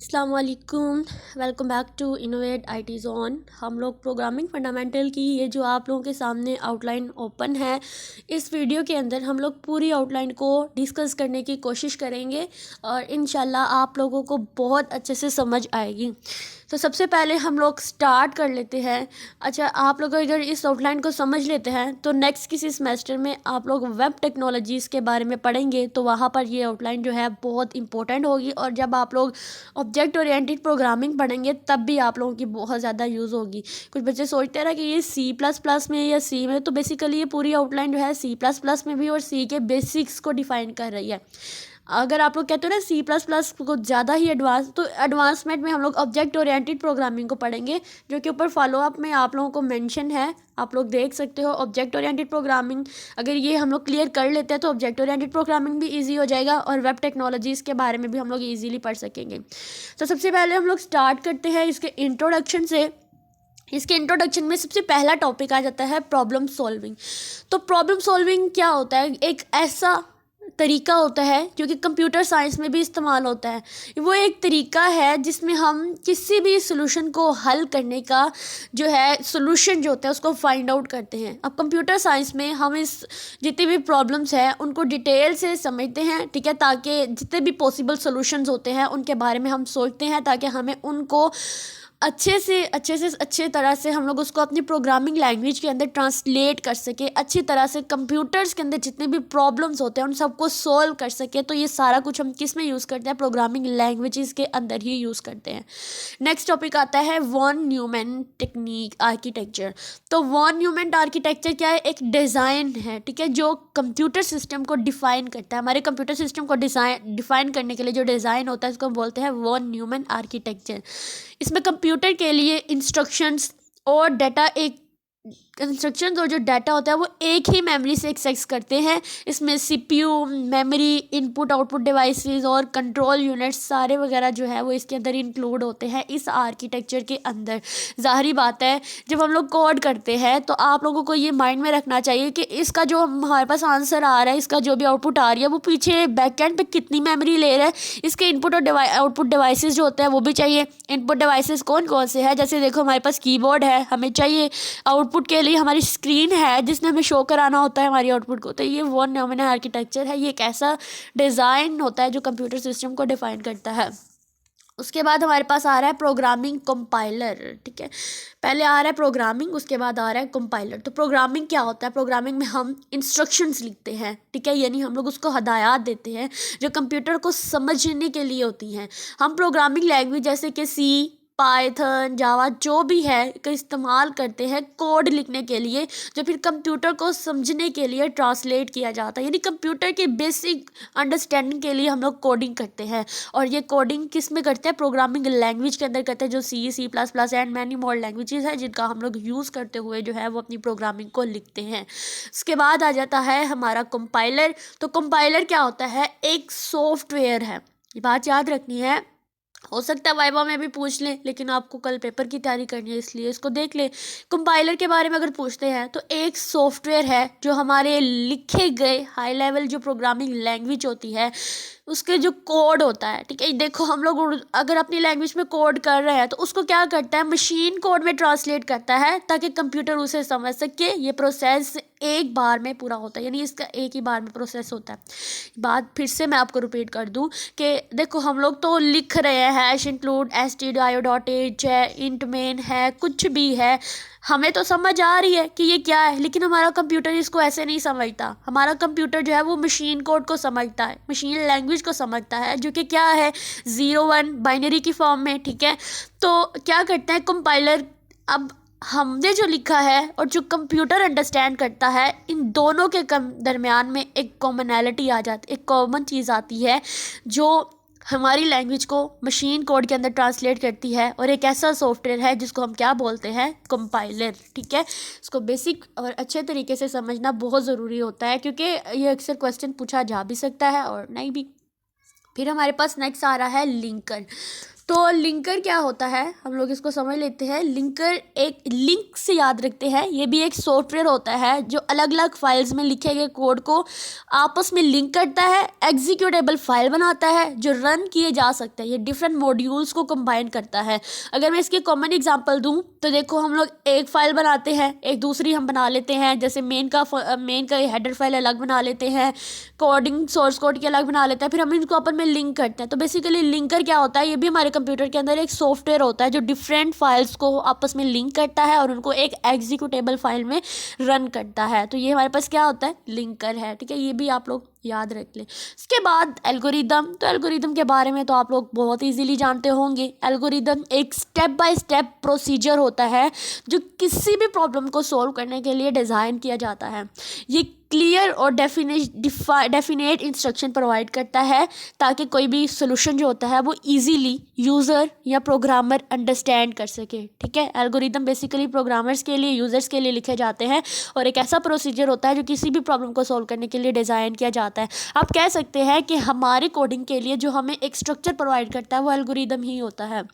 अस्सलाम वालेकुम। Welcome back to innovate IT zone. हम लोग प्रोग्रामिंग फंडामेंटल की ये जो आप लोगों के सामने आउटलाइन ओपन है, इस वीडियो के अंदर हम लोग पूरी आउटलाइन को डिस्कस करने की कोशिश करेंगे और इंशाल्लाह आप लोगों को बहुत अच्छे से समझ आएगी। तो सबसे पहले हम लोग स्टार्ट कर लेते हैं। अच्छा, आप लोग अगर इस आउटलाइन को समझ लेते हैं तो नेक्स्ट किसी सेमेस्टर में आप लोग वेब टेक्नोलॉजीज़ के बारे में पढ़ेंगे तो वहाँ पर ये आउटलाइन जो है बहुत इंपॉर्टेंट होगी। और जब आप लोग ऑब्जेक्ट ओरिएंटेड प्रोग्रामिंग पढ़ेंगे तब भी आप लोगों की बहुत ज़्यादा यूज़ होगी। कुछ बच्चे सोचते हैं ना कि ये सी प्लस प्लस में या सी में, तो बेसिकली ये पूरी आउटलाइन जो है सी प्लस प्लस में भी और सी के बेसिक्स को डिफाइन कर रही है। अगर आप लोग कहते हो ना सी प्लस प्लस को ज़्यादा ही एडवांस, तो एडवांसमेंट में हम लोग ऑब्जेक्ट ओरिएंटेड प्रोग्रामिंग को पढ़ेंगे, जो कि ऊपर फॉलोअप में आप लोगों को मेंशन है। आप लोग देख सकते हो ऑब्जेक्ट ओरिएंटेड प्रोग्रामिंग। अगर ये हम लोग क्लियर कर लेते हैं तो ऑब्जेक्ट ओरिएंटेड प्रोग्रामिंग भी इजी हो जाएगा और वेब टेक्नोलॉजीज़ के बारे में भी हम लोग ईजिली पढ़ सकेंगे। तो सबसे पहले हम लोग स्टार्ट करते हैं इसके इंट्रोडक्शन से। इसके इंट्रोडक्शन में सबसे पहला टॉपिक आ जाता है प्रॉब्लम सॉल्विंग। तो प्रॉब्लम सॉल्विंग क्या होता है? एक ऐसा तरीका होता है जो कि कंप्यूटर साइंस में भी इस्तेमाल होता है। वो एक तरीका है जिसमें हम किसी भी सॉल्यूशन को हल करने का जो है सॉल्यूशन जो होता है उसको फाइंड आउट करते हैं। अब कंप्यूटर साइंस में हम इस जितनी भी प्रॉब्लम्स हैं उनको डिटेल से समझते हैं, ठीक है, ताकि जितने भी पॉसिबल सॉल्यूशंस होते हैं उनके बारे में हम सोचते हैं ताकि हमें उनको अच्छे तरह से हम लोग उसको अपनी प्रोग्रामिंग लैंग्वेज के अंदर ट्रांसलेट कर सके, अच्छी तरह से कंप्यूटर्स के अंदर जितने भी प्रॉब्लम्स होते हैं उन सबको सोल्व कर सके। तो ये सारा कुछ हम किस में यूज़ करते हैं? प्रोग्रामिंग लैंग्वेजेस के अंदर ही यूज़ करते हैं। नेक्स्ट टॉपिक आता है वॉन न्यूमैन टेक्निक आर्किटेक्चर। तो वॉन न्यूमैन आर्किटेक्चर क्या है? एक डिज़ाइन है, ठीक है, जो कंप्यूटर सिस्टम को डिफ़ाइन करता है। हमारे कंप्यूटर सिस्टम को डिफ़ाइन करने के लिए जो डिज़ाइन होता है उसको हम बोलते हैं वॉन न्यूमैन आर्किटेक्चर। इसमें कंप्यूटर के लिए इंस्ट्रक्शंस और डाटा इंस्ट्रक्शंस और जो डाटा होता है वो एक ही मेमोरी से एक्सेस करते हैं। इसमें CPU, memory, input output devices और कंट्रोल यूनिट्स सारे वगैरह जो है वो इसके अंदर इंक्लूड होते हैं इस आर्किटेक्चर के अंदर। ज़ाहिरी बात है, जब हम लोग कोड करते हैं तो आप लोगों को ये माइंड में रखना चाहिए कि इसका जो हमारे पास आंसर आ रहा है, इसका जो भी आउटपुट आ रही है वो पीछे बैकएंड पे कितनी मेमोरी ले रहा है। इसके इनपुट और आउटपुट डिवाइसेस जो होते हैं वो भी चाहिए। इनपुट डिवाइसेस कौन कौन से हैं? जैसे देखो, हमारे पास कीबोर्ड है, हमें चाहिए। आउटपुट के लिए हमारी स्क्रीन है जिसने हमें शो कराना होता है हमारी आउटपुट को। तो ये वॉन न्यूमैन आर्किटेक्चर है। ये एक ऐसा डिज़ाइन होता है जो कंप्यूटर सिस्टम को डिफाइन करता है। उसके बाद हमारे पास आ रहा है प्रोग्रामिंग कंपाइलर, ठीक है। पहले आ रहा है प्रोग्रामिंग, उसके बाद आ रहा है कंपाइलर। तो प्रोग्रामिंग क्या होता है? प्रोग्रामिंग में हम इंस्ट्रक्शंस लिखते हैं, ठीक है, यानी हम लोग उसको हदायत देते हैं जो कंप्यूटर को समझने के लिए होती हैं। हम प्रोग्रामिंग लैंग्वेज जैसे कि सी, पाइथन, जावा जो भी है का इस्तेमाल करते हैं कोड लिखने के लिए, जो फिर कंप्यूटर को समझने के लिए ट्रांसलेट किया जाता है। यानी कंप्यूटर की बेसिक अंडरस्टैंडिंग के लिए हम लोग कोडिंग करते हैं। और ये कोडिंग किस में करते हैं? प्रोग्रामिंग लैंग्वेज के अंदर करते हैं, जो C plus plus and many more languages है जिनका हम लोग यूज़ करते हुए जो है वो अपनी प्रोग्रामिंग को लिखते हैं। उसके बाद आ जाता है हमारा कंपाइलर। तो कंपाइलर क्या होता है? एक सॉफ्टवेयर है। ये बात याद रखनी है, हो सकता है वाइवा में भी पूछ लें, लेकिन आपको कल पेपर की तैयारी करनी है इसलिए इसको देख लें। कंपाइलर के बारे में अगर पूछते हैं तो एक सॉफ्टवेयर है जो हमारे लिखे गए हाई लेवल जो प्रोग्रामिंग लैंग्वेज होती है उसके जो कोड होता है, ठीक है। देखो, हम लोग अगर अपनी लैंग्वेज में कोड कर रहे हैं तो उसको क्या करता है? मशीन कोड में ट्रांसलेट करता है ताकि कंप्यूटर उसे समझ सके। ये प्रोसेस एक बार में पूरा होता है, यानी इसका एक ही बार में प्रोसेस होता है। बात फिर से मैं आपको रिपीट कर दूं कि देखो, हम लोग तो लिख रहे हैं हैश इंक्लूड stdio.h है, इंट मेन है, कुछ भी है, हमें तो समझ आ रही है कि ये क्या है, लेकिन हमारा कंप्यूटर इसको ऐसे नहीं समझता। हमारा कंप्यूटर जो है वो मशीन कोड को समझता है, मशीन लैंग्वेज को समझता है, जो कि क्या है? 0-1 बाइनरी की फॉर्म में, ठीक है। तो क्या करता है कंपाइलर? अब हमने जो लिखा है और जो कंप्यूटर अंडरस्टैंड करता है, इन दोनों के दरमियान में एक कॉमनैलिटी आ जाती, एक कॉमन चीज़ आती है जो हमारी लैंग्वेज को मशीन कोड के अंदर ट्रांसलेट करती है। और एक ऐसा सॉफ्टवेयर है जिसको हम क्या बोलते हैं? कंपाइलर, ठीक है। इसको बेसिक और अच्छे तरीके से समझना बहुत ज़रूरी होता है क्योंकि ये अक्सर क्वेश्चन पूछा जा भी सकता है और नहीं भी। फिर हमारे पास नेक्स्ट आ रहा है लिंकर। तो लिंकर क्या होता है, हम लोग इसको समझ लेते हैं। लिंकर एक लिंक से याद रखते हैं, ये भी एक सॉफ्टवेयर होता है जो अलग अलग फाइल्स में लिखे गए कोड को आपस में लिंक करता है, एग्जीक्यूटेबल फाइल बनाता है जो रन किए जा सकते हैं। ये डिफरेंट मॉड्यूल्स को कंबाइन करता है। अगर मैं इसकी कॉमन एग्जांपल दूं तो देखो, हम लोग एक फ़ाइल बनाते हैं, एक दूसरी हम बना लेते हैं, जैसे मेन का हेडर फाइल अलग बना लेते हैं, कोडिंग सोर्स कोड की अलग बना लेते हैं, फिर हम इनको अपन में लिंक करते हैं। तो बेसिकली लिंकर क्या होता है, ये भी हमारे कंप्यूटर के अंदर एक सॉफ्टवेयर होता है जो डिफरेंट फाइल्स को आपस में लिंक करता है और उनको एक एग्जीक्यूटेबल फाइल में रन करता है। तो ये हमारे पास क्या होता है, लिंकर है। ठीक है, ये भी आप लोग याद रख लें। इसके बाद एल्गोरिदम, तो एल्गोरिदम के बारे में तो आप लोग बहुत इजीली जानते होंगे। एल्गोरिदम एक स्टेप बाय स्टेप प्रोसीजर होता है जो किसी भी प्रॉब्लम को सॉल्व करने के लिए डिज़ाइन किया जाता है। ये क्लियर और डेफिनेट इंस्ट्रक्शन प्रोवाइड करता है ताकि कोई भी सोल्यूशन जो होता है वो इजीली यूज़र या प्रोग्रामर अंडरस्टैंड कर सके। ठीक है, एल्गोरिदम बेसिकली प्रोग्रामर्स के लिए, यूज़र्स के लिए लिखे जाते हैं और एक ऐसा प्रोसीजर होता है जो किसी भी प्रॉब्लम को सॉल्व करने के लिए डिज़ाइन किया जाता है। आप कह सकते हैं कि हमारे कोडिंग के लिए जो हमें एक स्ट्रक्चर प्रोवाइड करता है वो एल्गोरिदम ही होता है।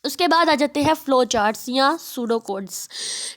उसके बाद आ जाते हैं फ्लो चार्ट्स या सूडो कोड्स।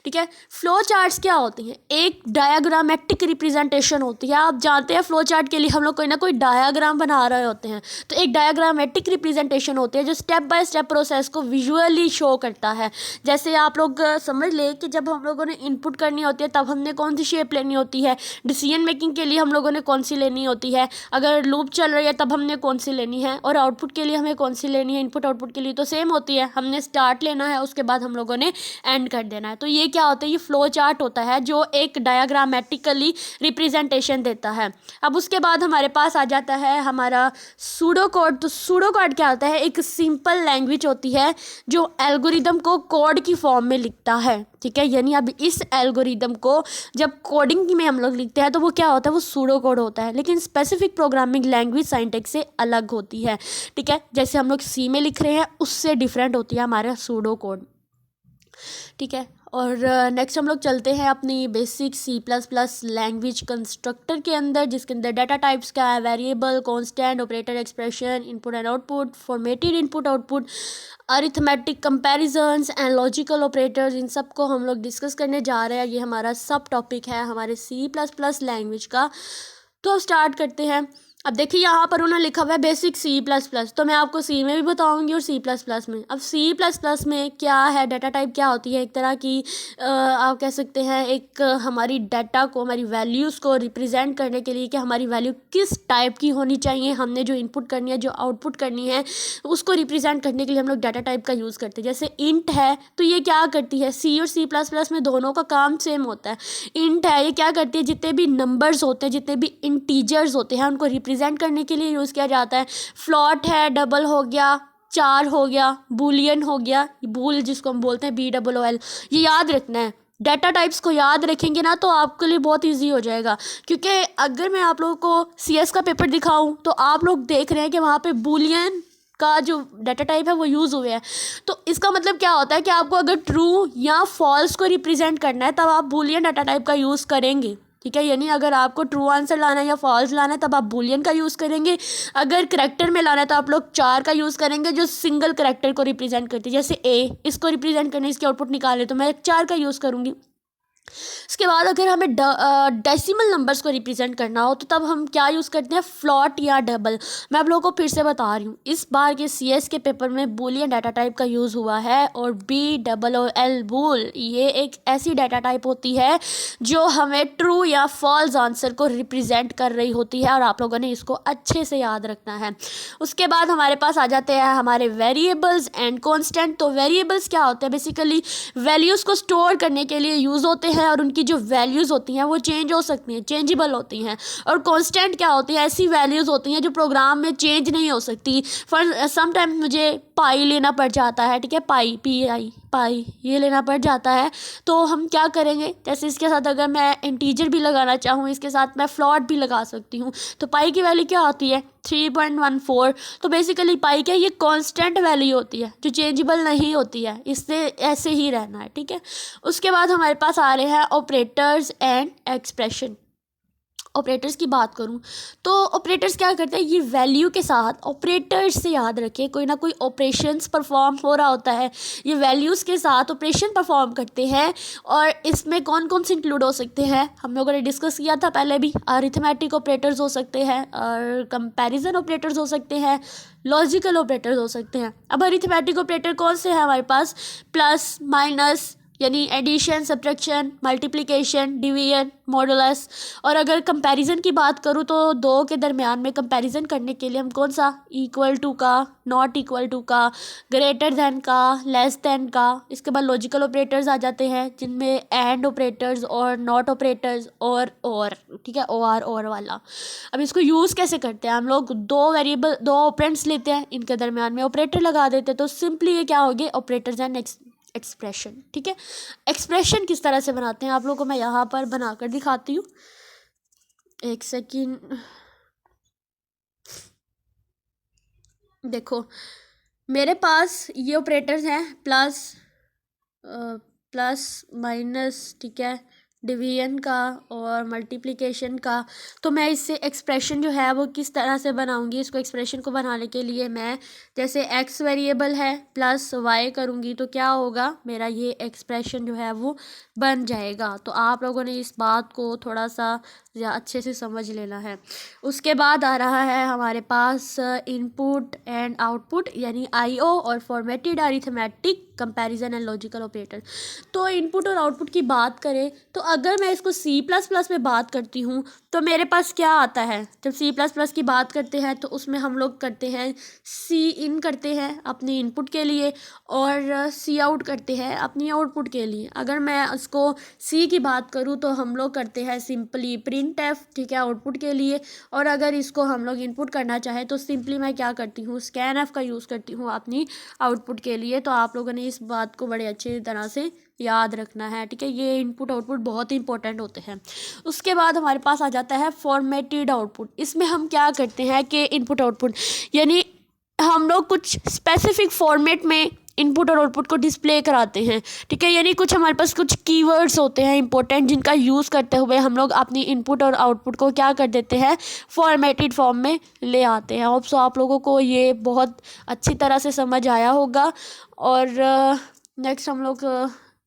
ठीक है, फ्लो चार्ट्स क्या होती हैं, एक डायग्रामेटिक रिप्रेजेंटेशन होती है। आप जानते हैं फ्लो चार्ट के लिए हम लोग कोई ना कोई डायग्राम बना रहे होते हैं, तो एक डायग्रामेटिक रिप्रेजेंटेशन होती है जो स्टेप बाय स्टेप प्रोसेस को विजुअली शो करता है। जैसे आप लोग समझ ले कि जब हम लोगों ने इनपुट करनी होती है तब हमने कौन सी शेप लेनी होती है, डिसीजन मेकिंग के लिए हम लोगों ने कौन सी लेनी होती है, अगर लूप चल रही है तब हमने कौन सी लेनी है, और आउटपुट के लिए हमें कौन सी लेनी है, इनपुट आउटपुट के लिए तो सेम होती है। हमने स्टार्ट लेना है, उसके बाद हम लोगों ने एंड कर देना है। तो ये क्या होता है, ये फ्लो चार्ट होता है जो एक डायग्रामेटिकली रिप्रेजेंटेशन देता है। अब उसके बाद हमारे पास आ जाता है हमारा सूडो कोड। तो सूडो कोड क्या होता है, एक सिंपल लैंग्वेज होती है जो एल्गोरिदम को कोड की फॉर्म में लिखता है। ठीक है, यानी अब इस एल्गोरिदम को जब कोडिंग में हम लोग लिखते हैं तो वो क्या होता है, वो सूडो कोड होता है। लेकिन स्पेसिफिक प्रोग्रामिंग लैंग्वेज सिंटैक्स से अलग होती है। ठीक है, जैसे हम लोग सी में लिख रहे हैं उससे डिफरेंट होती है हमारा सूडो कोड। ठीक है, और नेक्स्ट हम लोग चलते हैं अपनी बेसिक C++ लैंग्वेज कंस्ट्रक्टर के अंदर, जिसके अंदर डाटा टाइप्स का है, variable, constant, operator, expression, input and output, formatted input output, arithmetic comparisons and logical operators. इन सब को हम लोग डिस्कस करने जा रहे हैं। ये हमारा सब टॉपिक है हमारे C++ लैंग्वेज का। तो अब स्टार्ट करते हैं। अब देखिए यहाँ पर उन्होंने लिखा हुआ है बेसिक C++, तो मैं आपको C में भी बताऊंगी और C++ में। अब C++ में क्या है, डाटा टाइप क्या होती है, एक तरह की आप कह सकते हैं एक हमारी डाटा को, हमारी वैल्यूज़ को रिप्रेजेंट करने के लिए कि हमारी वैल्यू किस टाइप की होनी चाहिए, हमने जो इनपुट करनी है, जो आउटपुट करनी है, उसको रिप्रेजेंट करने के लिए हम लोग डाटा टाइप का यूज़ करते हैं। जैसे इंट है तो ये क्या करती है, C और C++ में दोनों का काम सेम होता है। इंट है, ये क्या करती है, जितने भी नंबर्स होते हैं, जितने भी इंटीजर्स होते हैं उनको रिप्रेजेंट करने के लिए यूज़ किया जाता है। फ्लॉट है, डबल हो गया, चार हो गया, बूलियन हो गया, बूल जिसको हम बोलते हैं BOOL, ये याद रखना है। डाटा टाइप्स को याद रखेंगे ना तो आपके लिए बहुत इजी हो जाएगा। क्योंकि अगर मैं आप लोगों को CS का पेपर दिखाऊं तो आप लोग देख रहे हैं कि वहाँ पे बूलियन का जो डाटा टाइप है वो यूज़ हुए हैं। तो इसका मतलब क्या होता है कि आपको अगर ट्रू या फॉल्स को रिप्रेजेंट करना है तब आप बूलियन डाटा टाइप का यूज़ करेंगे। ठीक है, यानी अगर आपको ट्रू आंसर लाना है या फॉल्स लाना है तब आप बूलियन का यूज़ करेंगे। अगर करैक्टर में लाना है तो आप लोग 4 का यूज़ करेंगे जो सिंगल करैक्टर को रिप्रेजेंट करती है। जैसे A, इसको रिप्रेजेंट करने इसकी आउटपुट निकाले तो मैं 4 का यूज़ करूँगी। इसके बाद अगर हमें डेसिमल नंबर्स को रिप्रेजेंट करना हो तो तब हम क्या यूज़ करते हैं, फ्लॉट या डबल। मैं आप लोगों को फिर से बता रही हूँ, इस बार के CS के पेपर में बूलियन डाटा टाइप का यूज़ हुआ है और BOOL बूल ये एक ऐसी डाटा टाइप होती है जो हमें ट्रू या फॉल्स आंसर को रिप्रेजेंट कर रही होती है और आप लोगों ने इसको अच्छे से याद रखना है। उसके बाद हमारे पास आ जाते हैं हमारे वेरिएबल्स एंड कॉन्स्टेंट। तो वेरिएबल्स क्या होते हैं, बेसिकली वैल्यूज़ को स्टोर करने के लिए यूज़ होते हैं और उनकी जो वैल्यूज़ होती हैं वो चेंज हो सकती हैं, चेंजेबल होती हैं। और कांस्टेंट क्या होती है, ऐसी वैल्यूज़ होती हैं जो प्रोग्राम में चेंज नहीं हो सकती। फॉर समटाइम मुझे पाई लेना पड़ जाता है, ठीक है, पाई ये लेना पड़ जाता है, तो हम क्या करेंगे, जैसे इसके साथ अगर मैं इंटीजर भी लगाना चाहूँ, इसके साथ मैं फ्लॉट भी लगा सकती हूँ। तो पाई की वैल्यू क्या होती है, 3.14। तो बेसिकली पाई क्या, ये कांस्टेंट वैल्यू होती है जो चेंजेबल नहीं होती है, इससे ऐसे ही रहना है। ठीक है, उसके बाद हमारे पास आ रहे हैं ऑपरेटर्स एंड एक्सप्रेशन। ऑपरेटर्स की बात करूं तो ऑपरेटर्स क्या करते हैं, ये वैल्यू के साथ ऑपरेटर्स से याद रखें, कोई ना कोई ऑपरेशंस परफॉर्म हो रहा होता है, ये वैल्यूज़ के साथ ऑपरेशन परफॉर्म करते हैं। और इसमें कौन कौन से इंक्लूड हो सकते हैं, हम लोगों ने डिस्कस किया था पहले भी। अरिथमेटिक ऑपरेटर्स हो सकते हैं और कंपैरिजन ऑपरेटर्स हो सकते हैं, लॉजिकल ऑपरेटर्स हो सकते हैं। अब अरिथमेटिक ऑपरेटर कौन से हैं हमारे पास, प्लस माइनस यानी addition, subtraction, multiplication, division, modulus. और अगर कंपैरिजन की बात करूँ तो दो के दरमियान में कंपैरिजन करने के लिए हम कौन सा, इक्वल टू का, नॉट इक्वल टू का, ग्रेटर दैन का, लेस दैन का। इसके बाद लॉजिकल ऑपरेटर्स आ जाते हैं जिनमें एंड ऑपरेटर्स और नॉट ऑपरेटर्स और ठीक है, और वाला। अब इसको यूज़ कैसे करते हैं, हम लोग दो वेरिएबल, दो ऑपरेंड्स लेते हैं, इनके दरमियान में ऑपरेटर लगा देते हैं, तो सिंपली ये क्या हो गए, ऑपरेटर्स एंड एक्सप्रेशन। ठीक है, एक्सप्रेशन किस तरह से बनाते हैं आप लोगों को मैं यहाँ पर बनाकर दिखाती हूँ, एक सेकंड। देखो मेरे पास ये ऑपरेटर्स हैं, प्लस माइनस, ठीक है, डिवीजन का और मल्टीप्लिकेशन का। तो मैं इससे एक्सप्रेशन जो है वो किस तरह से बनाऊंगी, इसको एक्सप्रेशन को बनाने के लिए मैं जैसे एक्स वेरिएबल है प्लस वाई करूंगी तो क्या होगा, मेरा ये एक्सप्रेशन जो है वो बन जाएगा। तो आप लोगों ने इस बात को थोड़ा सा या अच्छे से समझ लेना है। उसके बाद आ रहा है हमारे पास इनपुट एंड आउटपुट यानी आईओ और formatted arithmetic, comparison and logical operator. तो इनपुट और आउटपुट की बात करें तो अगर मैं इसको C++ में बात करती हूँ तो मेरे पास क्या आता है, जब C++ की बात करते हैं तो उसमें हम लोग करते हैं सी इन करते हैं अपनी इनपुट के लिए और सी आउट करते हैं अपनी आउटपुट के लिए। अगर मैं उसको सी की बात करूँ तो हम लोग करते हैं सिंपली प्रिंट एफ, ठीक है, आउटपुट के लिए। और अगर इसको हम लोग इनपुट करना चाहें तो सिंपली मैं क्या करती हूँ, स्कैन एफ का यूज़ करती हूँ अपनी आउटपुट के लिए। तो आप लोगों ने इस बात को बड़े अच्छे तरह से याद रखना है, ठीक है, ये इनपुट आउटपुट बहुत ही इंपॉर्टेंट होते हैं। उसके बाद हमारे पास आ जाता है फॉर्मेटेड आउटपुट। इसमें हम क्या करते हैं कि इनपुट आउटपुट यानी हम लोग कुछ स्पेसिफिक फॉर्मेट में इनपुट और आउटपुट को डिस्प्ले कराते हैं, ठीक है, यानी कुछ हमारे पास कुछ कीवर्ड्स होते हैं इंपॉर्टेंट जिनका यूज़ करते हुए हम लोग अपनी इनपुट और आउटपुट को क्या कर देते हैं, फॉर्मेटेड फॉर्म में ले आते हैं। होप सो आप लोगों को ये बहुत अच्छी तरह से समझ आया होगा। और नेक्स्ट हम लोग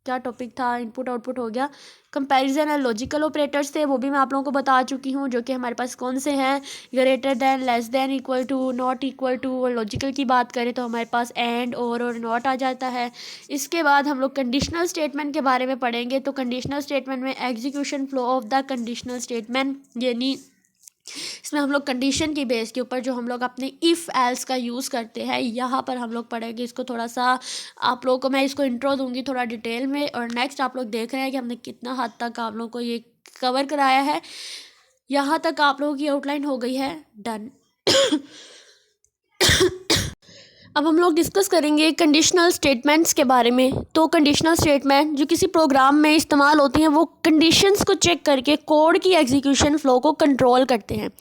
क्या टॉपिक था, इनपुट आउटपुट हो गया, कंपैरिजन और लॉजिकल ऑपरेटर्स थे वो भी मैं आप लोगों को बता चुकी हूँ, जो कि हमारे पास कौन से हैं, greater than, less than, equal to, not equal to. और लॉजिकल की बात करें तो हमारे पास एंड और नॉट आ जाता है। इसके बाद हम लोग कंडीशनल स्टेटमेंट के बारे में पढ़ेंगे। तो कंडीशनल स्टेटमेंट में execution flow of the conditional statement, यानी इसमें हम लोग कंडीशन की बेस के ऊपर जो हम लोग अपने इफ़ एल्स का यूज़ करते हैं, यहाँ पर हम लोग पढ़ेंगे इसको। थोड़ा सा आप लोगों को मैं इसको इंट्रो दूंगी थोड़ा डिटेल में। और नेक्स्ट आप लोग देख रहे हैं कि हमने कितना हद तक आप लोगों को ये कवर कराया है। यहाँ तक आप लोगों की आउटलाइन हो गई है डन। अब हम लोग डिस्कस करेंगे कंडीशनल स्टेटमेंट्स के बारे में। तो कंडीशनल स्टेटमेंट जो किसी प्रोग्राम में इस्तेमाल होती हैं वो कंडीशंस को चेक करके कोड की एग्जीक्यूशन फ्लो को कंट्रोल करते हैं।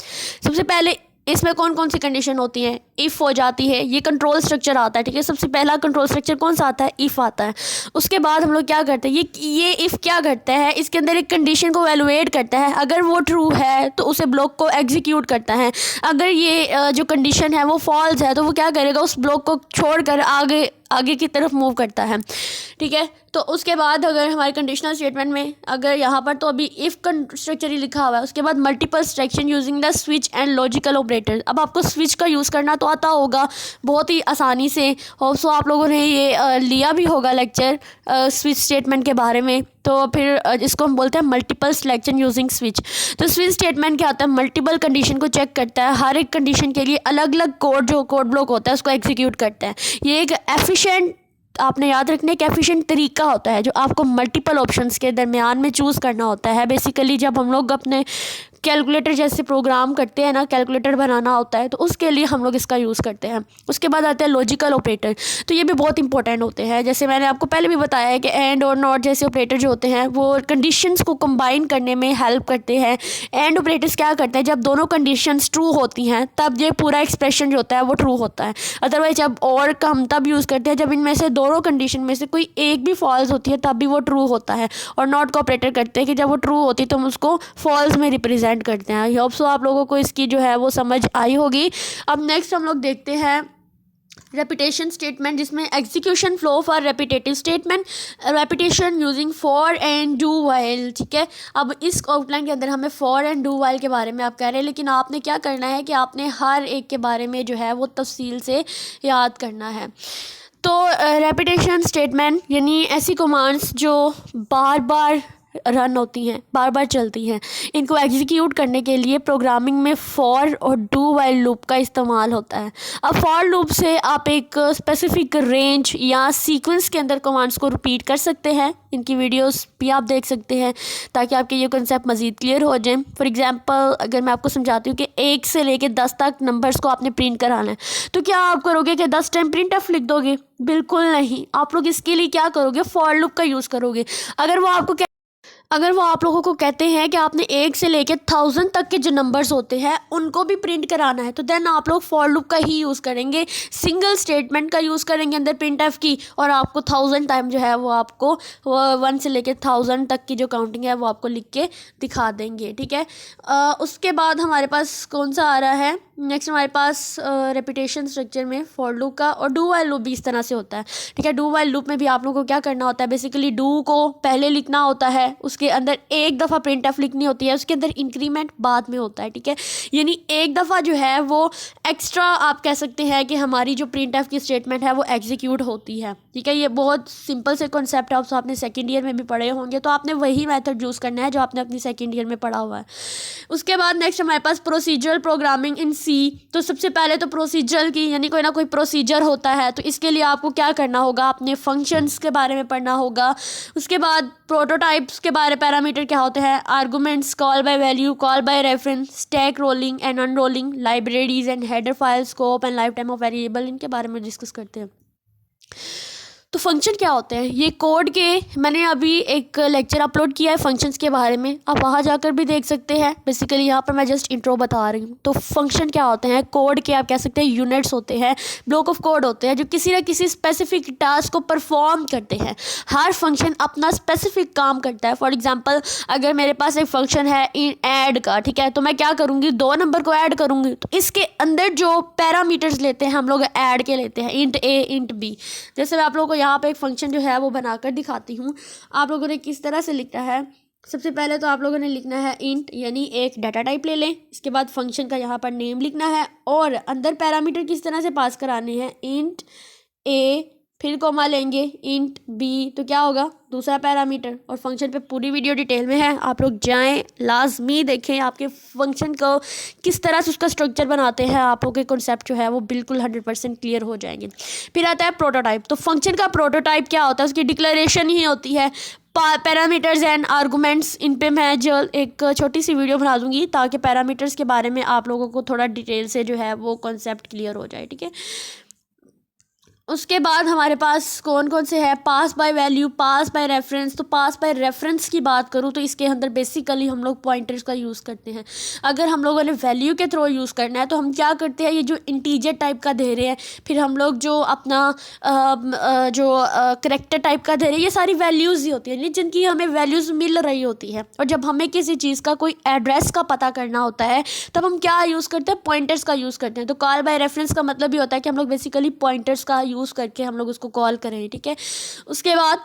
सबसे पहले इसमें कौन कौन सी कंडीशन होती हैं, इफ़ हो जाती है, ये कंट्रोल स्ट्रक्चर आता है, ठीक है। सबसे पहला कंट्रोल स्ट्रक्चर कौन सा आता है, इफ़ आता है। उसके बाद हम लोग क्या करते हैं, ये इफ़ क्या करता है, इसके अंदर एक कंडीशन को वैल्यूएट करता है। अगर वो ट्रू है तो उसे ब्लॉक को एग्जीक्यूट करता है। अगर ये जो कंडीशन है वो फॉल्स है तो वो क्या करेगा, उस ब्लॉक को छोड़कर आगे की तरफ मूव करता है, ठीक है। तो उसके बाद अगर हमारे कंडीशनल स्टेटमेंट में अगर यहाँ पर तो अभी इफ़ स्ट्रक्चर ही लिखा हुआ है, उसके बाद multiple instruction using the switch and logical operator. अब आपको स्विच का यूज़ करना तो आता होगा बहुत ही आसानी से। होप सो आप लोगों ने ये लिया भी होगा लेक्चर स्विच स्टेटमेंट के बारे में। तो फिर इसको हम बोलते हैं मल्टीपल सिलेक्शन यूजिंग स्विच। तो स्विच स्टेटमेंट क्या होता है, मल्टीपल कंडीशन को चेक करता है, हर एक कंडीशन के लिए अलग अलग जो कोड ब्लॉक होता है उसको एग्जीक्यूट करता है। ये एक एफिशिएंट, आपने याद रखने का एफिशिएंट तरीका होता है जो आपको मल्टीपल ऑप्शंस के दरमियान में चूज़ करना होता है। बेसिकली जब हम लोग अपने कैलकुलेटर जैसे प्रोग्राम करते हैं ना, कैलकुलेटर बनाना होता है तो उसके लिए हम लोग इसका यूज़ करते हैं। उसके बाद आते हैं लॉजिकल ऑपरेटर। तो ये भी बहुत इंपॉर्टेंट होते हैं। जैसे मैंने आपको पहले भी बताया है कि एंड और नॉट जैसे ऑपरेटर जो होते हैं वो कंडीशंस को कंबाइन करने में हेल्प करते हैं। एंड ऑपरेटर्स क्या करते हैं, जब दोनों कंडीशंस ट्रू होती हैं तब ये पूरा एक्सप्रेशन जो होता है वो ट्रू होता है। अदरवाइज जब और का हम तब यूज़ करते हैं जब इनमें से दोनों कंडीशन में से कोई एक भी फॉल्स होती है तब भी वो ट्रू होता है। और नॉट को ऑपरेटर करते हैं कि जब वो ट्रू होती है तो हम उसको फॉल्स में रिप्रेजेंट रिप्रेजेंट करते हैं। आई होप सो आप लोगों को इसकी जो है वो समझ आई होगी। अब नेक्स्ट हम लोग देखते हैं रेपिटेशन स्टेटमेंट, जिसमें execution flow for repetitive statement, repetition using for and do while. ठीक है, अब इस आउटलाइन के अंदर हमें फॉर एंड डू वाइल के बारे में आप कह रहे हैं, लेकिन आपने क्या करना है कि आपने हर एक के बारे में जो है वो तफसील से याद करना है। तो रेपिटेशन स्टेटमेंट यानी ऐसी कमांड्स जो बार बार रन होती हैं, बार बार चलती हैं, इनको एग्जीक्यूट करने के लिए प्रोग्रामिंग में फॉर और डू वाइल लूप का इस्तेमाल होता है। अब फॉर लूप से आप एक स्पेसिफिक रेंज या सीक्वेंस के अंदर कमांड्स को रिपीट कर सकते हैं। इनकी वीडियोस भी आप देख सकते हैं ताकि आपके ये कंसेप्ट मज़ीद क्लियर हो जाए। फॉर एग्जांपल अगर मैं आपको समझाती हूँ कि 1 से लेकर 10 तक नंबर्स को आपने प्रिंट कराना है, तो क्या आप करोगे कि 10 टाइम प्रिंट एफ लिख दोगे? बिल्कुल नहीं। आप लोग इसके लिए क्या करोगे? फॉर लूप का यूज़ करोगे। अगर वो आप लोगों को कहते हैं कि आपने 1 से लेकर 1000 तक के जो नंबर्स होते हैं उनको भी प्रिंट कराना है, तो देन आप लोग फॉर लूप का ही यूज़ करेंगे, सिंगल स्टेटमेंट का यूज़ करेंगे अंदर प्रिंट एफ की, और आपको 1000 टाइम जो है वो आपको 1 से लेकर 1000 तक की जो काउंटिंग है वो आपको लिख के दिखा देंगे। ठीक है, उसके बाद हमारे पास कौन सा आ रहा है? नेक्स्ट हमारे पास रेपिटेशन स्ट्रक्चर में फॉर लूप का और डू वाइल लूप भी इस तरह से होता है। ठीक है, डू वाइल लूप में भी आप लोगों को क्या करना होता है? बेसिकली डू को पहले लिखना होता है, उसके अंदर एक दफ़ा प्रिंट एफ लिखनी होती है, उसके अंदर इंक्रीमेंट बाद में होता है। ठीक है, यानी एक दफ़ा जो है वो एक्स्ट्रा आप कह सकते हैं कि हमारी जो प्रिंट एफ की स्टेटमेंट है वो एग्जीक्यूट होती है। ठीक है, ये बहुत सिंपल से कॉन्सेप्ट है, आप आपने सेकेंड ईयर में भी पढ़े होंगे, तो आपने वही मेथड यूज़ करना है जो आपने अपनी सेकेंड ईयर में पढ़ा हुआ है। उसके बाद नेक्स्ट हमारे पास प्रोसीजरल प्रोग्रामिंग इन सी। तो सबसे पहले तो प्रोसीजरल की यानी कोई ना कोई प्रोसीजर होता है, तो इसके लिए आपको क्या करना होगा? अपने फंक्शंस के बारे में पढ़ना होगा। उसके बाद प्रोटोटाइप्स के बारे, पैरामीटर क्या होते हैं, arguments, call by value, call by reference, stack rolling and unrolling, libraries and header file, scope and life time of variable, इनके बारे में डिस्कस करते हैं। तो फंक्शन क्या होते हैं? ये कोड के मैंने अभी एक लेक्चर अपलोड किया है फंक्शंस के बारे में, आप वहाँ जाकर भी देख सकते हैं। बेसिकली यहाँ पर मैं जस्ट इंट्रो बता रही हूँ। तो फंक्शन क्या होते हैं? कोड के आप कह सकते हैं यूनिट्स होते हैं, ब्लॉक ऑफ कोड होते हैं जो किसी न किसी स्पेसिफिक टास्क को परफॉर्म करते हैं। हर फंक्शन अपना स्पेसिफिक काम करता है। फॉर एग्जाम्पल अगर मेरे पास एक फंक्शन है ऐड का, ठीक है, तो मैं क्या करूँगी? 2 नंबर को ऐड करूँगी, तो इसके अंदर जो पैरामीटर्स लेते हैं हम लोग ऐड के लेते हैं, इंट ए इंट बी। जैसे मैं आप लोगों को यहाँ पे एक फंक्शन जो है वो बनाकर दिखाती हूँ। आप लोगों ने किस तरह से लिखना है? सबसे पहले तो आप लोगों ने लिखना है इंट, यानी एक डाटा टाइप ले लें। इसके बाद फंक्शन का यहाँ पर नेम लिखना है और अंदर पैरामीटर किस तरह से पास कराने हैं? इंट ए, फिर कॉमा लेंगे, इंट बी, तो क्या होगा? दूसरा पैरामीटर। और फंक्शन पे पूरी वीडियो डिटेल में है, आप लोग जाएं, लाजमी देखें आपके फंक्शन को किस तरह से उसका स्ट्रक्चर बनाते हैं, आप लोग के कॉन्सेप्ट जो है वो बिल्कुल 100% क्लियर हो जाएंगे। फिर आता है प्रोटोटाइप। तो फंक्शन का प्रोटोटाइप क्या होता है? उसकी डिक्लेरेशन ही होती है, पैरामीटर्स एंड आर्गूमेंट्स। इन पे मैं जो एक छोटी सी वीडियो बना दूंगी ताकि पैरामीटर्स के बारे में आप लोगों को थोड़ा डिटेल से जो है वो कॉन्सेप्ट क्लियर हो जाए। ठीक है, उसके बाद हमारे पास कौन कौन से हैं? Pass by value, pass by reference. तो पास बाय रेफरेंस की बात करूँ तो इसके अंदर बेसिकली हम लोग पॉइंटर्स का यूज़ करते हैं। अगर हम लोगों ने वैल्यू के थ्रू यूज़ करना है तो हम क्या करते हैं? ये जो इंटीजर टाइप का दे रहे हैं, फिर हम लोग जो अपना जो करैक्टर टाइप का दे रहे हैं, ये सारी वैल्यूज़ ही होती हैं जिनकी हमें वैल्यूज़ मिल रही होती है। और जब हमें किसी चीज़ का कोई एड्रेस का पता करना होता है तब हम क्या यूज़ करते हैं? पॉइंटर्स का यूज़ करते हैं। तो कॉल बाय रेफरेंस का मतलब ये होता है कि हम लोग बेसिकली पॉइंटर्स का यूज़ करके हम लोग उसको कॉल करें। ठीक है, उसके बाद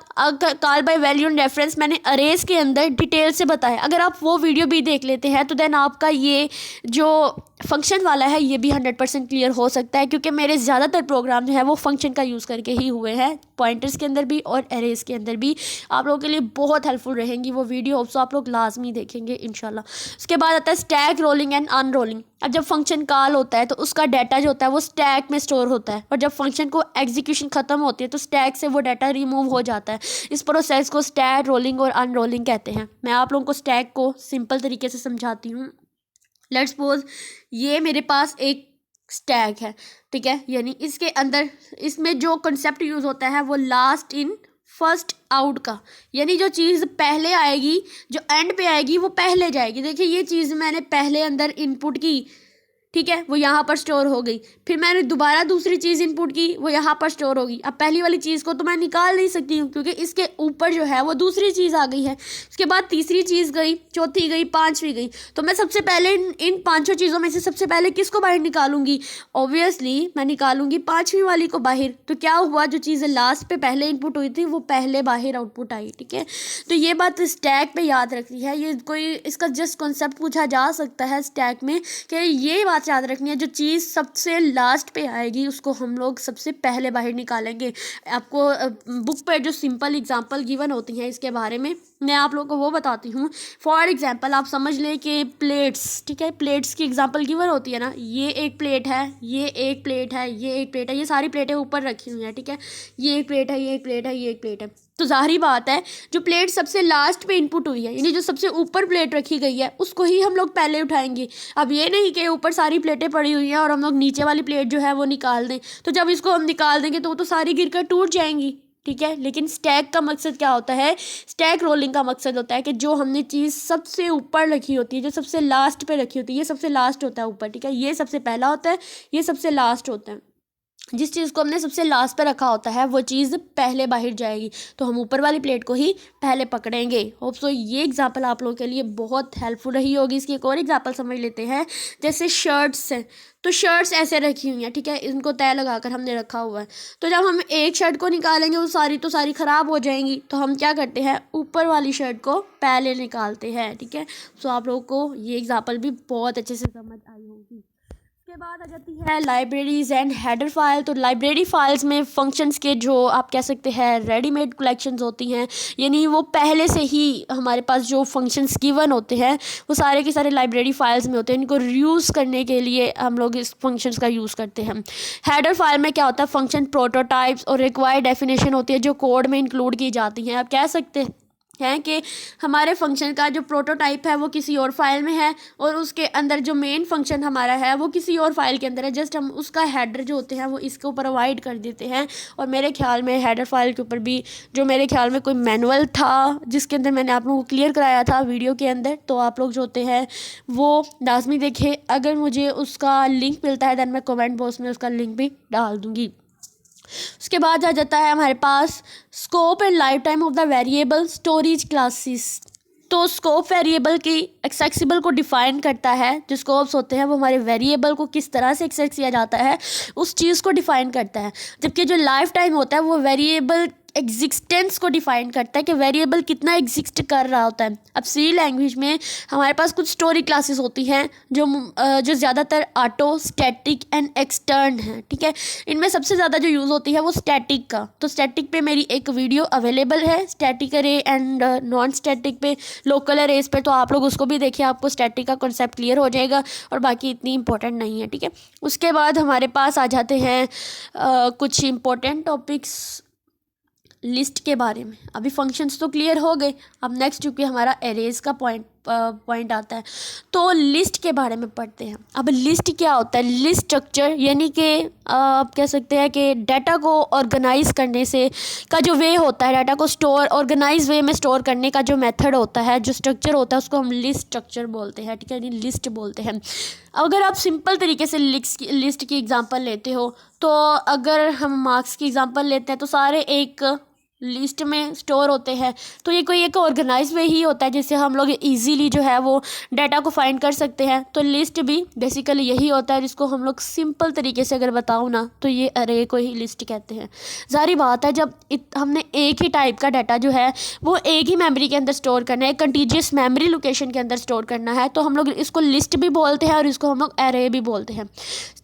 call by value and reference मैंने अरेज के अंदर डिटेल से बताया। अगर आप वो वीडियो भी देख लेते हैं तो देन आपका ये जो फंक्शन वाला है ये भी 100% क्लियर हो सकता है, क्योंकि मेरे ज़्यादातर प्रोग्राम जो है वो फंक्शन का यूज़ करके ही हुए हैं, पॉइंटर्स के अंदर भी और एरेज के अंदर भी। आप लोगों के लिए बहुत हेल्पफुल रहेंगी वो वीडियो, सो आप लोग लाजमी देखेंगे इंशाल्लाह। उसके बाद आता है स्टैक रोलिंग एंड अनरोलिंग। अब जब फंक्शन कॉल होता है तो उसका डाटा जो होता है वो स्टैक में स्टोर होता है, और जब फंक्शन को एग्जीक्यूशन ख़त्म होती है तो स्टैक से वो डाटा रिमूव हो जाता है। इस प्रोसेस को स्टैक रोलिंग और अनरोलिंग कहते हैं। मैं आप लोगों को स्टैक को सिंपल तरीके से समझाती हूँ। लेट्स सपोज ये मेरे पास एक स्टैक है, ठीक है, यानी इसके अंदर इसमें जो कंसेप्ट यूज़ होता है वो लास्ट इन फर्स्ट आउट का, यानी जो चीज़ पहले आएगी जो एंड पे आएगी वो पहले जाएगी। देखिए ये चीज़ मैंने पहले अंदर इनपुट की, ठीक है, वो यहाँ पर स्टोर हो गई। फिर मैंने दोबारा दूसरी चीज़ इनपुट की, वो यहाँ पर स्टोर होगी। अब पहली वाली चीज़ को तो मैं निकाल नहीं सकती हूँ क्योंकि इसके ऊपर जो है वो दूसरी चीज़ आ गई है। उसके बाद तीसरी चीज़ गई, चौथी गई, पांचवी गई। तो मैं सबसे पहले इन पांचों चीज़ों में से सबसे पहले किसको बाहर निकालूंगी? ऑब्वियसली मैं निकालूंगी पांचवी वाली को बाहर। तो क्या हुआ, जो चीज़ें लास्ट पे पहले इनपुट हुई थी वो पहले बाहर आउटपुट आई। ठीक है, तो ये बात स्टैक पे याद रखनी है। ये कोई इसका जस्ट कॉन्सेप्ट पूछा जा सकता है स्टैक में कि ये बात याद रखनी है, जो चीज़ सबसे लास्ट पे आएगी उसको हम लोग सबसे पहले बाहर निकालेंगे। आपको बुक पर जो सिंपल एग्जांपल गिवन होती हैं इसके बारे में मैं आप लोगों को वो बताती हूँ। फॉर एग्जांपल आप समझ लें कि प्लेट्स, ठीक है, प्लेट्स की एग्जांपल गिवन होती है ना। ये एक प्लेट है, ये एक प्लेट है, ये एक प्लेट है, ये सारी प्लेटें ऊपर रखी हुई हैं। ठीक है, ये एक प्लेट है, ये एक प्लेट है, ये एक प्लेट है। तो ज़ाहिरी बात है जो प्लेट सबसे लास्ट पे इनपुट हुई है, यानी जो सबसे ऊपर प्लेट रखी गई है, उसको ही हम लोग पहले उठाएंगे। अब ये नहीं कि ऊपर सारी प्लेटें पड़ी हुई हैं और हम लोग नीचे वाली प्लेट जो है वो निकाल दें। तो जब इसको हम निकाल देंगे तो वो तो सारी गिरकर टूट जाएंगी। ठीक है, लेकिन स्टैक का मकसद क्या होता है? स्टैक रोलिंग का मकसद होता है कि जो हमने चीज़ सबसे ऊपर रखी होती है, जो सबसे लास्ट पे रखी होती है, ये सबसे लास्ट होता है ऊपर। ठीक है, ये सबसे पहला होता है, ये सबसे लास्ट होता है। जिस चीज़ को हमने सबसे लास्ट पे रखा होता है वो चीज़ पहले बाहर जाएगी, तो हम ऊपर वाली प्लेट को ही पहले पकड़ेंगे। होप सो ये एग्जांपल आप लोगों के लिए बहुत हेल्पफुल रही होगी। इसकी एक और एग्जांपल समझ लेते हैं। जैसे शर्ट्स हैं, तो शर्ट्स ऐसे रखी हुई हैं। ठीक है, इनको तय लगाकर हमने रखा हुआ है। तो जब हम एक शर्ट को निकालेंगे वो सारी ख़राब हो जाएंगी। तो हम क्या करते हैं, ऊपर वाली शर्ट को पहले निकालते हैं। ठीक है, सो आप लोगों को ये एग्जांपल भी बहुत अच्छे से समझ आई होगी। उसके बाद आ जाती है लाइब्रेरीज एंड हेडर फाइल। तो लाइब्रेरी फाइल्स में फंक्शंस के जो आप कह सकते हैं रेडीमेड कलेक्शंस होती हैं, यानी वो पहले से ही हमारे पास जो फंक्शंस गिवन होते हैं वो सारे के सारे लाइब्रेरी फाइल्स में होते हैं। इनको रीयूज़ करने के लिए हम लोग इस फंक्शंस का यूज़ करते हैं। हेडर फाइल में क्या होता है, फंक्शन प्रोटोटाइप्स और रिक्वायर्ड डेफिनेशन होती है जो कोड में इंक्लूड की जाती हैं। आप कह सकते हैं कि हमारे फंक्शन का जो प्रोटोटाइप है वो किसी और फाइल में है और उसके अंदर जो मेन फंक्शन हमारा है वो किसी और फाइल के अंदर है। जस्ट हम उसका हेडर जो होते हैं वो इसको प्रोवाइड कर देते हैं। और मेरे ख्याल में हेडर फाइल के ऊपर भी जो मेरे ख्याल में कोई मैनुअल था जिसके अंदर मैंने आप लोगों को क्लियर कराया था वीडियो के अंदर, तो आप लोग जो होते हैं वो लाजमी देखें। अगर मुझे उसका लिंक मिलता है दैन मैं कमेंट बॉक्स में उसका लिंक भी डाल दूँगी। उसके बाद आ जाता है हमारे पास scope and life time of the variable storage classes. तो स्कोप वेरिएबल की एक्सेसिबल को डिफाइन करता है। जो स्कोप्स होते हैं वो हमारे वेरिएबल को किस तरह से एक्सेस किया जाता है उस चीज़ को डिफाइन करता है, जबकि जो लाइफ टाइम होता है वो वेरिएबल एग्जिस्टेंस को डिफाइन करता है कि वेरिएबल कितना एग्जिस्ट कर रहा होता है। अब सी लैंग्वेज में हमारे पास कुछ स्टोरी क्लासेस होती हैं जो ज़्यादातर ऑटो, स्टैटिक एंड एक्सटर्न हैं। ठीक है, इनमें सबसे ज़्यादा जो यूज़ होती है वो स्टैटिक का। तो स्टैटिक पे मेरी एक वीडियो अवेलेबल है, स्टैटिक अरे एंड नॉन स्टैटिक पे, लोकल अरेज पे, तो आप लोग उसको भी देखिए, आपको स्टैटिक का कॉन्सेप्ट क्लियर हो जाएगा और बाकी इतनी इंपॉर्टेंट नहीं है। ठीक है, उसके बाद हमारे पास आ जाते हैं कुछ इंपॉर्टेंट टॉपिक्स लिस्ट के बारे में। अभी फंक्शंस तो क्लियर हो गए, अब नेक्स्ट चूँकि हमारा एरेज का पॉइंट आता है तो लिस्ट के बारे में पढ़ते हैं। अब लिस्ट क्या होता है? लिस्ट स्ट्रक्चर यानी कि आप कह सकते हैं कि डाटा को ऑर्गेनाइज करने से का जो वे होता है, डाटा को स्टोर ऑर्गेनाइज वे में स्टोर करने का जो मेथड होता है, जो स्ट्रक्चर होता है उसको हम लिस्ट स्ट्रक्चर बोलते हैं। ठीक है, यानी लिस्ट बोलते हैं। अगर आप सिंपल तरीके से लिस्ट की एग्जांपल लेते हो तो अगर हम मार्क्स की एग्जांपल लेते हैं तो सारे एक लिस्ट में स्टोर होते हैं। तो ये कोई एक ऑर्गेनाइज वे ही होता है जिससे हम लोग इजीली जो है वो डाटा को फाइंड कर सकते हैं। तो लिस्ट भी बेसिकली यही होता है, जिसको हम लोग सिंपल तरीके से अगर बताऊँ ना तो ये अरे को ही लिस्ट कहते हैं। ज़ाहिर बात है जब हमने एक ही टाइप का डाटा जो है वो एक ही मेमोरी के अंदर स्टोर करना है, कंटीजियस मेमोरी लोकेशन के अंदर स्टोर करना है, तो हम लोग इसको लिस्ट भी बोलते हैं और इसको हम लोग अरे भी बोलते हैं।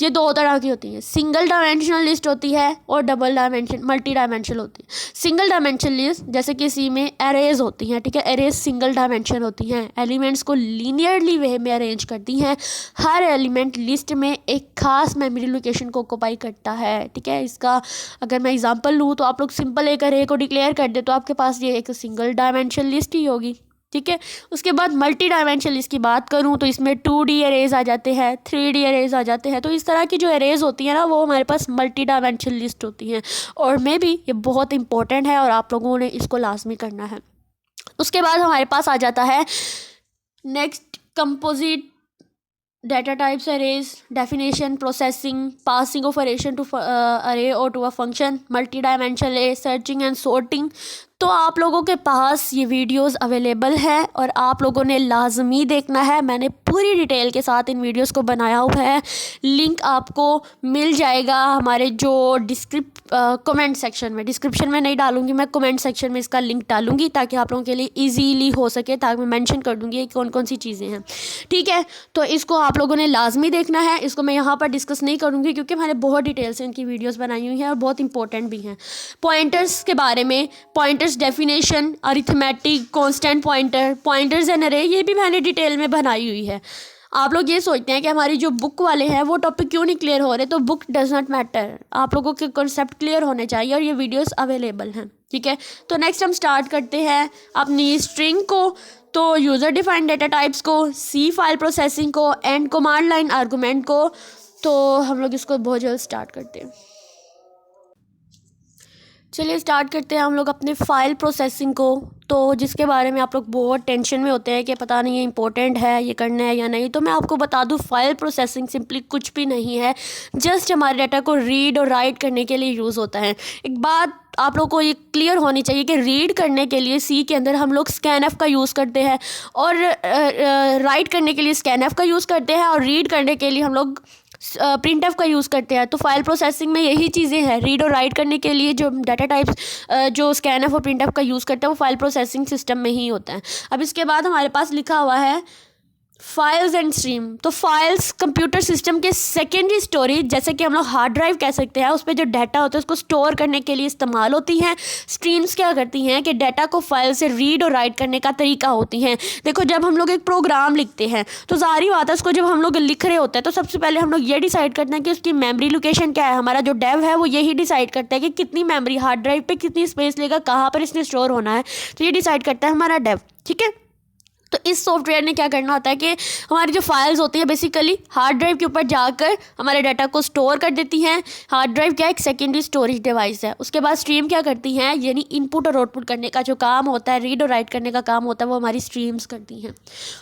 ये दो तरह की होती है, सिंगल डायमेंशनल लिस्ट होती है और मल्टी डायमेंशनल होती है। सिंगल डायमेंशन लिस्ट जैसे कि सी में एरेज होती हैं। ठीक है, एरेज सिंगल डायमेंशन होती हैं, एलिमेंट्स को लीनियरली वे में अरेंज करती हैं। हर एलिमेंट लिस्ट में एक खास मेमोरी लोकेशन को ऑक्यूपाई करता है। ठीक है, इसका अगर मैं एग्जांपल लूँ तो आप लोग सिंपल एक अरे को डिक्लेयर कर दे तो आपके पास ये एक सिंगल डायमेंशन लिस्ट ही होगी। ठीक है, उसके बाद मल्टी डायमेंशनल लिस्ट की बात करूँ तो इसमें 2D अरेज आ जाते हैं, 3D अरेज आ जाते हैं। तो इस तरह की जो अरेज होती है ना वो हमारे पास मल्टी डायमेंशनल लिस्ट होती हैं और मे भी ये बहुत इंपॉर्टेंट है और आप लोगों ने इसको लाजमी करना है। उसके बाद हमारे पास आ जाता है next composite Data types arrays, definition, processing, passing of array to array or to a function, multi-dimensional array, searching and sorting। तो आप लोगों के पास ये वीडियोस अवेलेबल है और आप लोगों ने लाजमी देखना है। मैंने पूरी डिटेल के साथ इन वीडियोस को बनाया हुआ है। लिंक आपको मिल जाएगा हमारे जो कमेंट सेक्शन में, डिस्क्रिप्शन में नहीं डालूंगी मैं, कमेंट सेक्शन में इसका लिंक डालूंगी ताकि आप लोगों के लिए ईजीली हो सके, ताकि मैं मेंशन कर दूंगी कौन कौन सी चीज़ें हैं। ठीक है, तो इसको आप लोगों ने लाजमी देखना है। इसको मैं यहाँ पर डिस्कस नहीं करूँगी क्योंकि मैंने बहुत डिटेल से इनकी वीडियोज़ बनाई हुई हैं और बहुत इंपॉर्टेंट भी हैं। पॉइंटर्स के बारे में, pointers definition, arithmetic, constant pointer, pointers and अरे, ये भी मैंने डिटेल में बनाई हुई है। आप लोग ये सोचते हैं कि हमारी जो बुक वाले हैं वो टॉपिक क्यों नहीं क्लियर हो रहे, तो बुक डज नॉट मैटर, आप लोगों के कॉन्सेप्ट क्लियर होने चाहिए और ये वीडियोस अवेलेबल हैं। ठीक है, तो नेक्स्ट हम स्टार्ट करते हैं अपनी स्ट्रिंग को। तो यूज़र डिफाइंड डेटा टाइप्स को, सी फाइल प्रोसेसिंग को, एंड कमांड लाइन आर्गूमेंट को। तो हम लोग इसको बहुत जल्द स्टार्ट करते हैं। चलिए स्टार्ट करते हैं हम लोग अपने फ़ाइल प्रोसेसिंग को। तो जिसके बारे में आप लोग बहुत टेंशन में होते हैं कि पता नहीं ये इंपॉर्टेंट है, ये करना है या नहीं, तो मैं आपको बता दूं फ़ाइल प्रोसेसिंग सिंपली कुछ भी नहीं है, जस्ट हमारे डाटा को रीड और राइट करने के लिए यूज़ होता है। एक बात आप लोग को ये क्लियर होनी चाहिए कि रीड करने के लिए सी के अंदर हम लोग स्कैनएफ का यूज़ करते हैं और राइट करने के लिए स्कैनएफ का यूज़ करते हैं और रीड करने के लिए हम लोग प्रिंटएफ का यूज़ करते हैं। तो फाइल प्रोसेसिंग में यही चीज़ें हैं। रीड और राइट करने के लिए जो डाटा टाइप्स जो स्कैनएफ और प्रिंटएफ का यूज़ करते हैं वो फाइल प्रोसेसिंग सिस्टम में ही होता है। अब इसके बाद हमारे पास लिखा हुआ है फाइल्स एंड स्ट्रीम। तो फाइल्स कंप्यूटर सिस्टम के सेकेंडरी स्टोरेज, जैसे कि हम लोग हार्ड ड्राइव कह सकते हैं, उस पर जो डाटा होता है उसको स्टोर करने के लिए इस्तेमाल होती हैं। स्ट्रीम्स क्या करती हैं कि डाटा को फाइल से रीड और राइट करने का तरीका होती हैं। देखो, जब हम लोग एक प्रोग्राम लिखते हैं तो ज़ाहिर बात है उसको जब हम लोग लिख रहे होते हैं तो सबसे पहले हम लोग ये डिसाइड करते हैं कि उसकी मेमोरी लोकेशन क्या है। हमारा जो डेव है वो यही डिसाइड करता है कि कितनी मेमोरी हार्ड ड्राइव पे कितनी स्पेस लेगा, कहाँ पर इसने स्टोर होना है, तो ये डिसाइड करता है हमारा डेव। ठीक है, तो इस सॉफ्टवेयर ने क्या करना होता है कि हमारी जो फाइल्स होती हैं बेसिकली हार्ड ड्राइव के ऊपर जाकर हमारे डाटा को स्टोर कर देती हैं। हार्ड ड्राइव क्या एक सेकेंडरी स्टोरेज डिवाइस है। उसके बाद स्ट्रीम क्या करती हैं, यानी इनपुट और आउटपुट करने का जो काम होता है, रीड और राइट करने का काम होता है, वो हमारी स्ट्रीम्स करती हैं।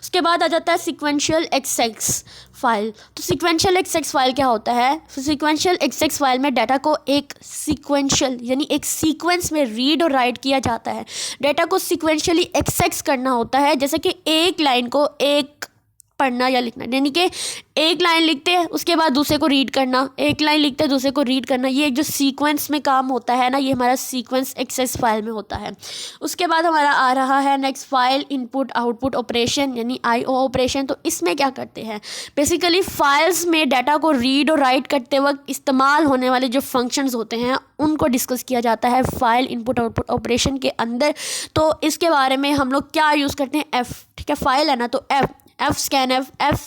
उसके बाद आ जाता है सिक्वेंशियल एक्सेस फाइल। तो सिक्वेंशियल एक्सेस फाइल क्या होता है, सिक्वेंशियल एक्सेस फाइल में डाटा को एक सिक्वेंशियल यानी एक सीक्वेंस में रीड और राइट किया जाता है। डाटा को सिक्वेंशियली एक्सेस करना होता है, जैसे कि एक लाइन को एक पढ़ना या लिखना, यानी कि एक लाइन लिखते हैं उसके बाद दूसरे को रीड करना, एक लाइन लिखते हैं दूसरे को रीड करना, ये एक जो सीक्वेंस में काम होता है ना, ये हमारा सीक्वेंस एक्सेस फाइल में होता है। उसके बाद हमारा आ रहा है next file input output operation यानी आईओ ऑपरेशन। तो इसमें क्या करते हैं, बेसिकली फाइल्स में डाटा को रीड और राइट करते वक्त इस्तेमाल होने वाले जो फंक्शंस होते हैं उनको डिस्कस किया जाता है फाइल इनपुट आउटपुट ऑपरेशन के अंदर। तो इसके बारे में हम लोग क्या यूज़ करते हैं, एफ। ठीक है, फाइल है ना, तो एफ स्कैन एफ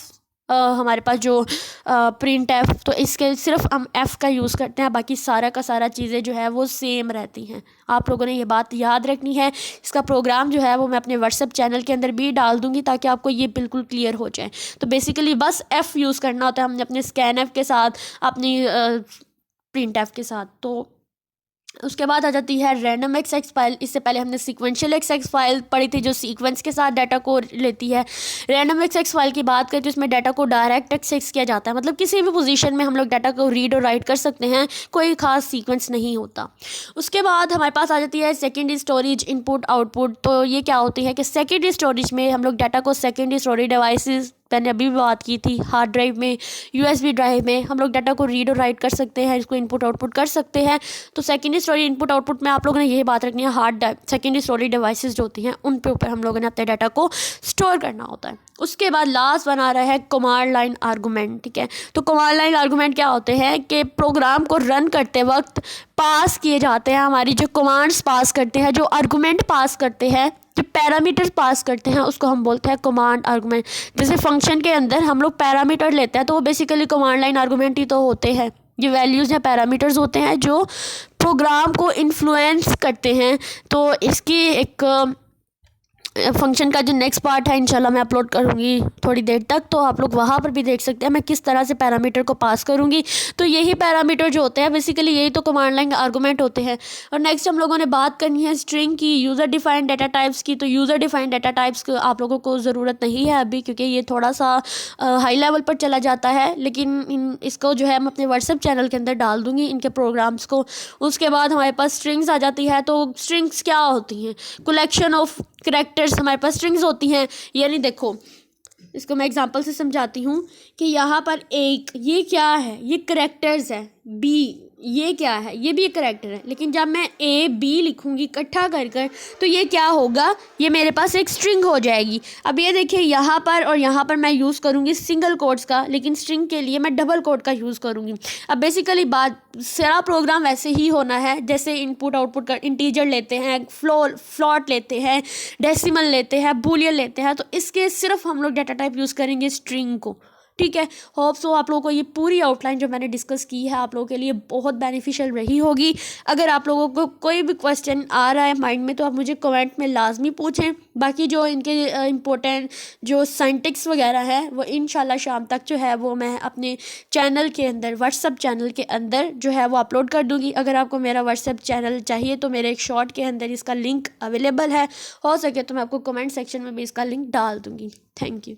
हमारे पास जो प्रिंट एफ, तो इसके सिर्फ हम एफ़ का यूज़ करते हैं, बाकी सारा का सारा चीज़ें जो है वो सेम रहती हैं। आप लोगों ने ये बात याद रखनी है। इसका प्रोग्राम जो है वो मैं अपने व्हाट्सएप चैनल के अंदर भी डाल दूँगी ताकि आपको ये बिल्कुल क्लियर हो जाए। तो बेसिकली बस एफ़ यूज़ करना होता है हमने अपने स्कैन एफ के साथ, अपनी प्रिंट एफ के साथ। तो उसके बाद आ जाती है रैंडम एक्सेस फाइल। इससे पहले हमने सीक्वेंशियल एक्सेस फाइल पढ़ी थी जो सीक्वेंस के साथ डाटा को लेती है। रैंडम एक्सेस फाइल की बात करें तो इसमें डाटा को डायरेक्ट एक्सेस किया जाता है, मतलब किसी भी पोजीशन में हम लोग डाटा को रीड और राइट कर सकते हैं, कोई खास सीक्वेंस नहीं होता। उसके बाद हमारे पास आ जाती है सेकेंडरी स्टोरेज इनपुट आउटपुट। तो ये क्या होती है कि सेकेंडरी स्टोरेज में हम लोग डाटा को सेकेंडरी स्टोरेज डिवाइसेस, मैंने अभी भी बात की थी, हार्ड ड्राइव में, यूएसबी ड्राइव में हम लोग डाटा को रीड और राइट कर सकते हैं, इसको इनपुट आउटपुट कर सकते हैं। तो सेकेंडरी स्टोरेज इनपुट आउटपुट में आप लोगों ने यही बात रखनी है, hard drive secondary storage devices जो होती हैं उन पे ऊपर हम लोगों ने अपने डाटा को स्टोर करना होता है। उसके बाद लास्ट बना रहा है कमांड लाइन आर्गूमेंट। ठीक है, तो कमांड लाइन आर्गूमेंट क्या होते हैं कि प्रोग्राम को रन करते वक्त पास किए जाते हैं, हमारी जो कमांड्स पास करते हैं, जो आर्गूमेंट पास करते हैं, जो पैरामीटर पास करते हैं, उसको हम बोलते हैं कमांड आर्गूमेंट। जैसे फंक्शन के अंदर हम लोग पैरामीटर लेते हैं तो वो बेसिकली कमांड लाइन आर्गूमेंट ही तो होते हैं। ये वैल्यूज़ या पैरामीटर्स होते हैं जो प्रोग्राम को इन्फ्लुएंस करते हैं। तो इसकी एक फंक्शन का जो नेक्स्ट पार्ट है इंशाल्लाह मैं अपलोड करूँगी थोड़ी देर तक, तो आप लोग वहाँ पर भी देख सकते हैं मैं किस तरह से पैरामीटर को पास करूँगी। तो यही पैरामीटर जो होते हैं बेसिकली यही तो कमांड लाइन आर्गूमेंट होते हैं। और नेक्स्ट हम लोगों ने बात करनी है स्ट्रिंग की, यूज़र डिफाइंड डाटा टाइप्स की। तो यूज़र डिफाइंड डाटा टाइप्स की आप लोगों को ज़रूरत नहीं है अभी, क्योंकि ये थोड़ा सा हाई लेवल पर चला जाता है, लेकिन इसको जो है मैं अपने व्हाट्सएप चैनल के अंदर डाल दूँगी इनके प्रोग्राम्स को। उसके बाद हमारे पास स्ट्रिंग्स आ जाती है। तो स्ट्रिंग्स क्या होती हैं? कलेक्शन ऑफ करैक्टर्स हमारे पास स्ट्रिंग्स होती हैं। यानी देखो, इसको मैं एग्जांपल से समझाती हूँ कि यहाँ पर एक, ये क्या है? ये करैक्टर्स है। बी, ये क्या है? ये भी एक करैक्टर है। लेकिन जब मैं ए बी लिखूँगी इकट्ठा कर कर, तो ये क्या होगा? ये मेरे पास एक स्ट्रिंग हो जाएगी। अब ये देखिए, यहाँ पर और यहाँ पर मैं यूज़ करूँगी सिंगल कोट्स का, लेकिन स्ट्रिंग के लिए मैं डबल कोट का यूज़ करूँगी। अब बेसिकली बात, सारा प्रोग्राम वैसे ही होना है जैसे इनपुट आउटपुट का इंटीजर लेते हैं, फ्लोट लेते हैं, डेसिमल लेते हैं, बूलियन लेते हैं। तो इसके सिर्फ हम लोग डाटा टाइप यूज़ करेंगे स्ट्रिंग को। ठीक है। होप सो आप लोगों को ये पूरी आउटलाइन जो मैंने डिस्कस की है आप लोगों के लिए बहुत बेनिफिशियल रही होगी। अगर आप लोगों को कोई भी क्वेश्चन आ रहा है माइंड में तो आप मुझे कमेंट में लाजमी पूछें। बाकी जो इनके इम्पोर्टेंट जो साइंटिक्स वगैरह है वो इंशाल्लाह शाम तक जो है वो मैं अपने चैनल के अंदर, व्हाट्सअप चैनल के अंदर जो है वो अपलोड कर दूँगी। अगर आपको मेरा व्हाट्सअप चैनल चाहिए तो मेरे एक शॉर्ट के अंदर इसका लिंक अवेलेबल है। हो सके तो मैं आपको कमेंट सेक्शन में भी इसका लिंक डाल दूँगी। Thank you.